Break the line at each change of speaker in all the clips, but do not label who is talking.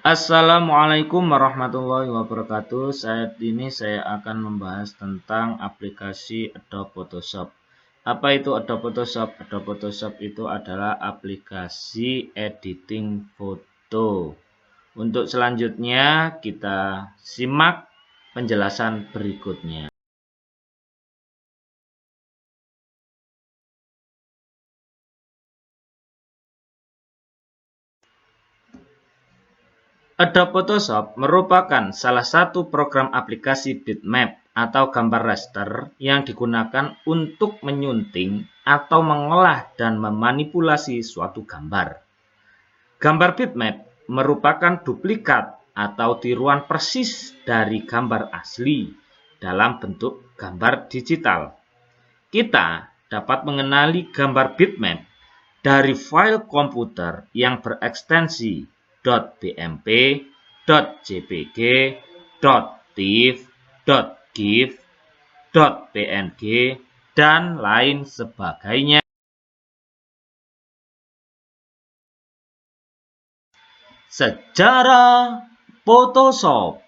Assalamualaikum warahmatullahi wabarakatuh. Saat ini saya akan membahas tentang aplikasi Adobe Photoshop. Apa itu Adobe Photoshop? Adobe Photoshop itu adalah aplikasi editing foto. Untuk selanjutnya kita simak penjelasan berikutnya. Adobe Photoshop merupakan salah satu program aplikasi bitmap atau gambar raster yang digunakan untuk menyunting atau mengolah dan memanipulasi suatu gambar. Gambar bitmap merupakan duplikat atau tiruan persis dari gambar asli dalam bentuk gambar digital. Kita dapat mengenali gambar bitmap dari file komputer yang berekstensi .bmp, .jpg, .tif, .gif, .png, dan lain sebagainya. Sejarah Photoshop.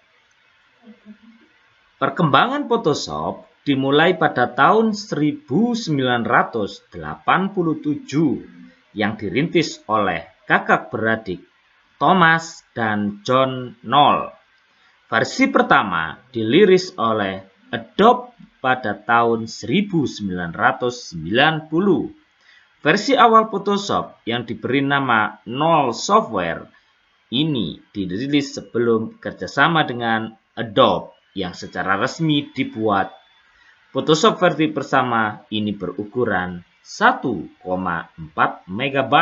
Perkembangan Photoshop dimulai pada tahun 1987 yang dirintis oleh kakak beradik Thomas dan John Knoll. Versi pertama dirilis oleh Adobe pada tahun 1990. Versi awal Photoshop yang diberi nama Knoll Software ini dirilis sebelum kerjasama dengan Adobe yang secara resmi dibuat. Photoshop versi pertama ini berukuran 1,4 MB.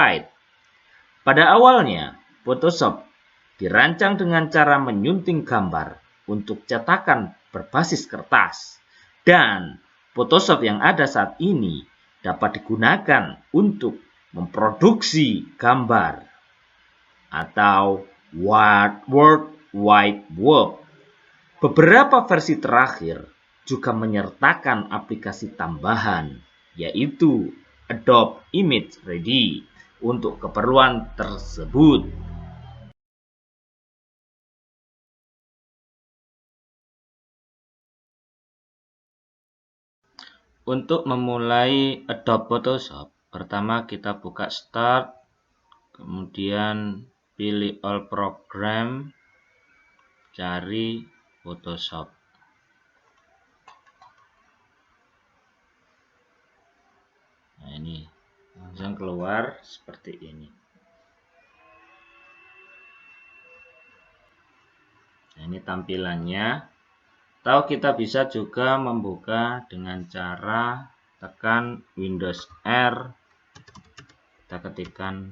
Pada awalnya, Photoshop dirancang dengan cara menyunting gambar untuk cetakan berbasis kertas, dan Photoshop yang ada saat ini dapat digunakan untuk memproduksi gambar atau World Wide Web. Beberapa versi terakhir juga menyertakan aplikasi tambahan, yaitu Adobe Image Ready untuk keperluan tersebut. Untuk memulai Adobe Photoshop, pertama kita buka Start, kemudian pilih All Program, cari Photoshop. Nah, ini langsung keluar seperti ini. Nah, ini tampilannya. Atau kita bisa juga membuka dengan cara tekan Windows R, kita ketikkan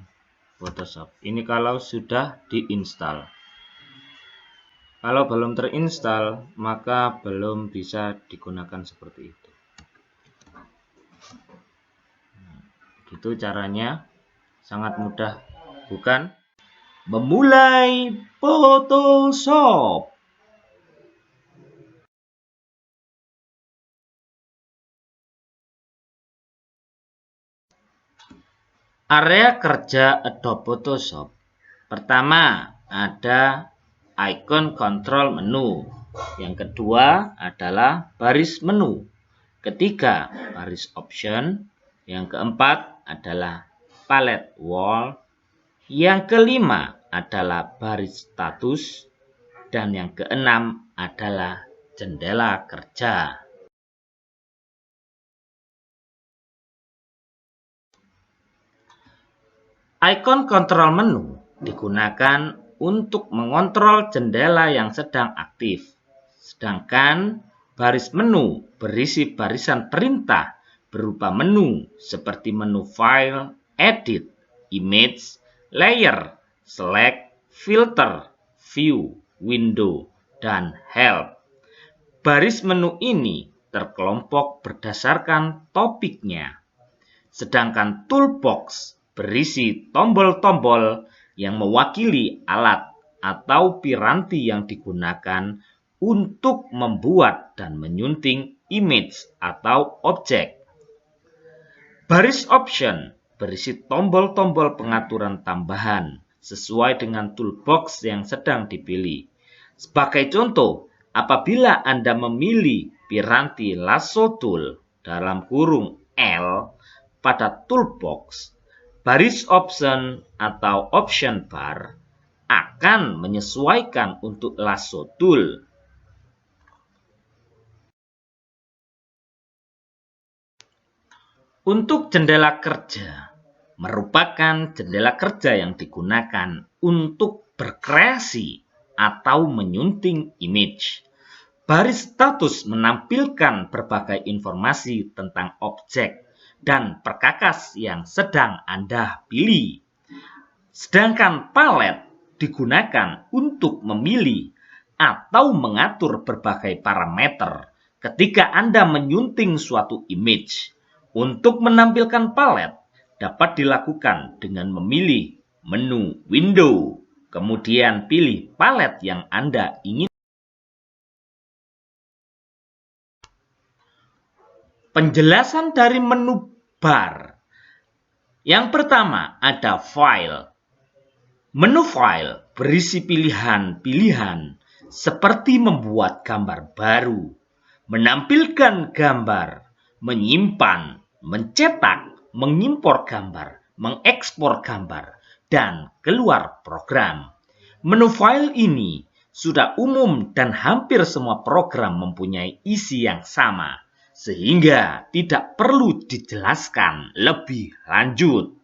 Photoshop. Ini kalau sudah diinstal. Kalau belum terinstall, maka belum bisa digunakan seperti itu. Gitu caranya, sangat mudah, bukan? Memulai Photoshop. Area kerja Adobe Photoshop. Pertama, ada icon control menu. Yang kedua adalah baris menu. Ketiga, baris option. Yang keempat adalah palette wall. Yang kelima adalah baris status. Dan yang keenam adalah jendela kerja. Icon kontrol menu digunakan untuk mengontrol jendela yang sedang aktif, sedangkan baris menu berisi barisan perintah berupa menu seperti menu File, Edit, Image, Layer, Select, Filter, View, Window, dan Help. Baris menu ini terkelompok berdasarkan topiknya, sedangkan toolbox berisi tombol-tombol yang mewakili alat atau piranti yang digunakan untuk membuat dan menyunting image atau objek. Baris option berisi tombol-tombol pengaturan tambahan sesuai dengan toolbox yang sedang dipilih. Sebagai contoh, apabila Anda memilih piranti lasso tool dalam kurung L pada toolbox, baris option atau option bar akan menyesuaikan untuk lasso tool. Untuk jendela kerja, merupakan jendela kerja yang digunakan untuk berkreasi atau menyunting image. Baris status menampilkan berbagai informasi tentang objek dan perkakas yang sedang Anda pilih. Sedangkan palet digunakan untuk memilih atau mengatur berbagai parameter ketika Anda menyunting suatu image. Untuk menampilkan palet dapat dilakukan dengan memilih menu window, kemudian pilih palet yang Anda ingin. Penjelasan dari menu bar. Yang pertama ada file. Menu file berisi pilihan-pilihan seperti membuat gambar baru, menampilkan gambar, menyimpan, mencetak, mengimpor gambar, mengekspor gambar, dan keluar program. Menu file ini sudah umum dan hampir semua program mempunyai isi yang sama, sehingga tidak perlu dijelaskan lebih lanjut.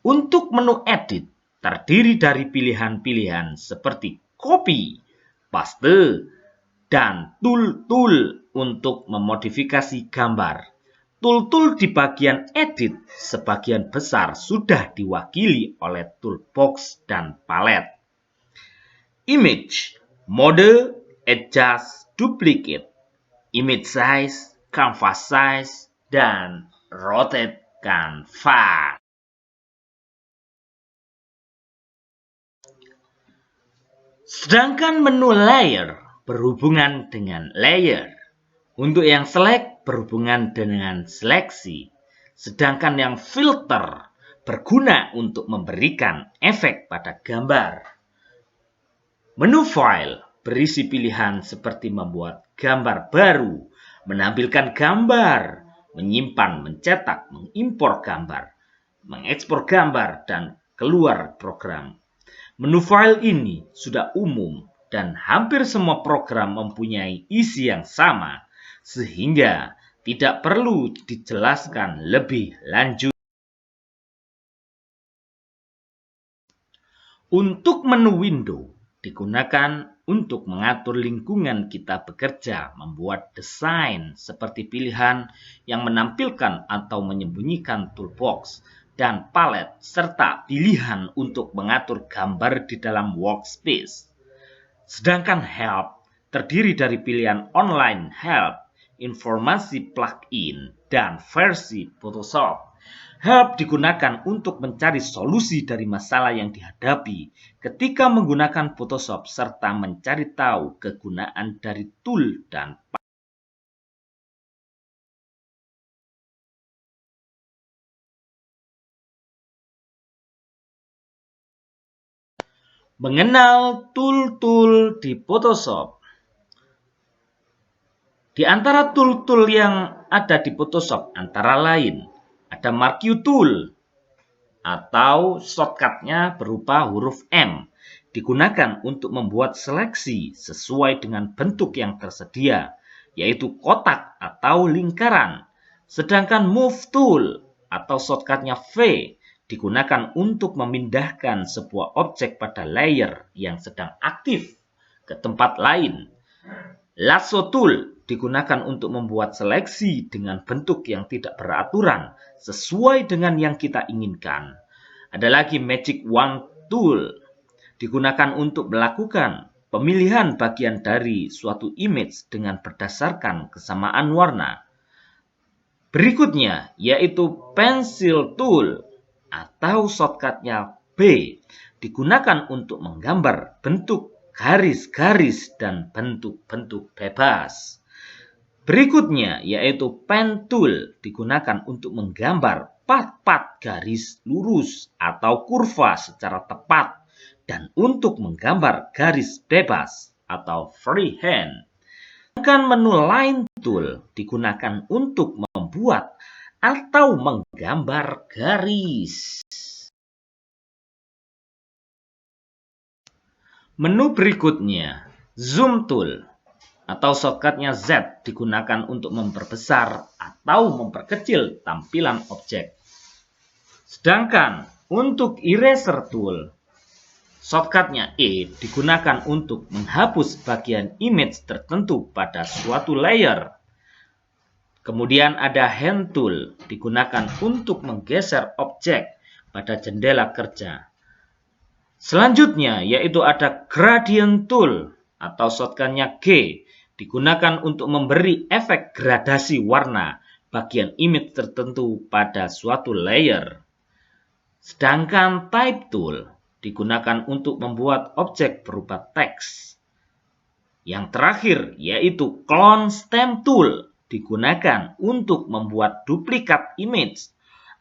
Untuk menu edit, terdiri dari pilihan-pilihan seperti copy, paste, dan tool-tool untuk memodifikasi gambar. Tool-tool di bagian edit sebagian besar sudah diwakili oleh toolbox dan palet. Image, mode, adjust, duplicate, image size, canvas size, dan rotate canvas. Sedangkan menu layer berhubungan dengan layer. Untuk yang select berhubungan dengan seleksi. Sedangkan yang filter berguna untuk memberikan efek pada gambar. Menu file berisi pilihan seperti membuat gambar baru, menampilkan gambar, menyimpan, mencetak, mengimpor gambar, mengekspor gambar, dan keluar program. Menu file ini sudah umum dan hampir semua program mempunyai isi yang sama, sehingga tidak perlu dijelaskan lebih lanjut. Untuk menu window digunakan untuk mengatur lingkungan kita bekerja, membuat desain seperti pilihan yang menampilkan atau menyembunyikan toolbox dan palet, serta pilihan untuk mengatur gambar di dalam workspace. Sedangkan help terdiri dari pilihan online help, informasi plugin, dan versi Photoshop. Help digunakan untuk mencari solusi dari masalah yang dihadapi ketika menggunakan Photoshop serta mencari tahu kegunaan dari tool dan mengenal tool-tool di Photoshop. Di antara tool-tool yang ada di Photoshop antara lain ada Mark You Tool atau shortcut-nya berupa huruf M, digunakan untuk membuat seleksi sesuai dengan bentuk yang tersedia, yaitu kotak atau lingkaran. Sedangkan Move Tool atau shortcut-nya V digunakan untuk memindahkan sebuah objek pada layer yang sedang aktif ke tempat lain. Lasso Tool digunakan untuk membuat seleksi dengan bentuk yang tidak beraturan sesuai dengan yang kita inginkan. Ada lagi Magic Wand Tool, digunakan untuk melakukan pemilihan bagian dari suatu image dengan berdasarkan kesamaan warna. Berikutnya yaitu Pencil Tool atau shortcut-nya B, digunakan untuk menggambar bentuk garis-garis dan bentuk-bentuk bebas. Berikutnya yaitu Pen Tool, digunakan untuk menggambar pat-pat garis lurus atau kurva secara tepat, dan untuk menggambar garis bebas atau freehand. Sedangkan menu Line Tool digunakan untuk membuat atau menggambar garis. Menu berikutnya, Zoom Tool atau shortcutnya Z digunakan untuk memperbesar atau memperkecil tampilan objek. Sedangkan untuk Eraser Tool, shortcutnya E digunakan untuk menghapus bagian image tertentu pada suatu layer. Kemudian ada Hand Tool digunakan untuk menggeser objek pada jendela kerja. Selanjutnya yaitu ada Gradient Tool atau shortcutnya G digunakan untuk memberi efek gradasi warna bagian image tertentu pada suatu layer. Sedangkan Type Tool digunakan untuk membuat objek berupa teks. Yang terakhir yaitu Clone Stamp Tool digunakan untuk membuat duplikat image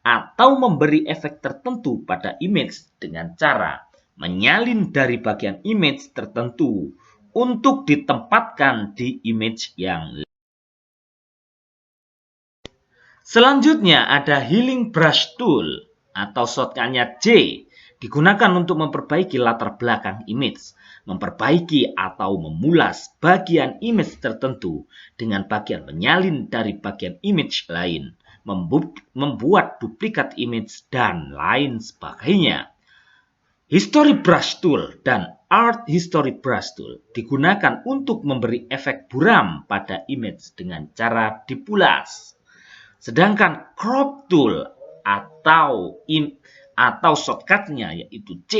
atau memberi efek tertentu pada image dengan cara menyalin dari bagian image tertentu untuk ditempatkan di image yang lain. Selanjutnya ada Healing Brush Tool atau shortcutnya J digunakan untuk memperbaiki latar belakang image, memperbaiki atau memulas bagian image tertentu dengan bagian menyalin dari bagian image lain, membuat duplikat image, dan lain sebagainya. History Brush Tool dan Art History Brush Tool digunakan untuk memberi efek buram pada image dengan cara dipulas. Sedangkan Crop Tool atau shortcutnya yaitu C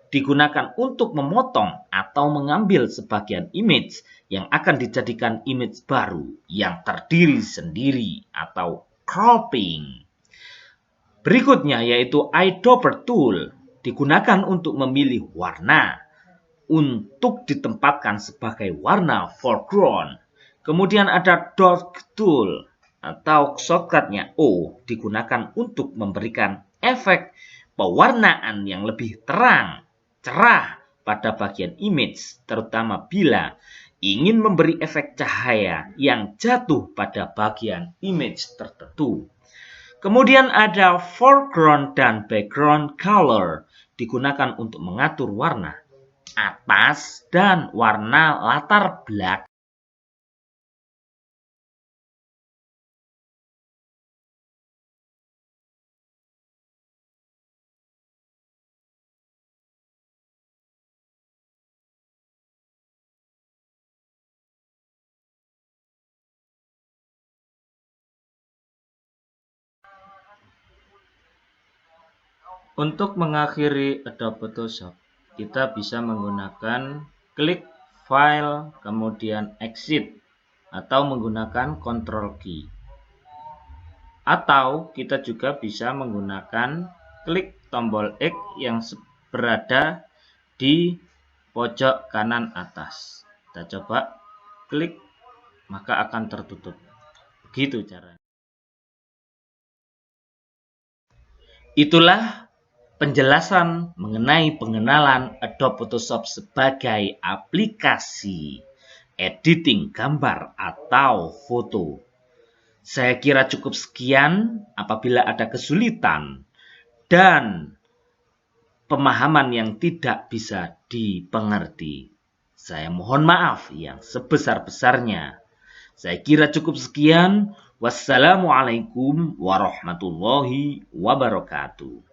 digunakan untuk memotong atau mengambil sebagian image yang akan dijadikan image baru yang terdiri sendiri atau cropping. Berikutnya yaitu Eyedropper Tool digunakan untuk memilih warna untuk ditempatkan sebagai warna foreground. Kemudian ada Dark Tool atau shortcutnya O digunakan untuk memberikan efek pewarnaan yang lebih terang, cerah pada bagian image, terutama bila ingin memberi efek cahaya yang jatuh pada bagian image tertentu. Kemudian ada foreground dan background color digunakan untuk mengatur warna atas dan warna latar belakang. Untuk mengakhiri Adobe Photoshop, kita bisa menggunakan klik File, kemudian Exit, atau menggunakan Ctrl key. Atau kita juga bisa menggunakan klik tombol X yang berada di pojok kanan atas. Kita coba klik, maka akan tertutup. Begitu caranya. Itulah penjelasan mengenai pengenalan Adobe Photoshop sebagai aplikasi editing gambar atau foto. Saya kira cukup sekian. Apabila ada kesulitan dan pemahaman yang tidak bisa dipengerti, saya mohon maaf yang sebesar-besarnya. Saya kira cukup sekian. Wassalamualaikum warahmatullahi wabarakatuh.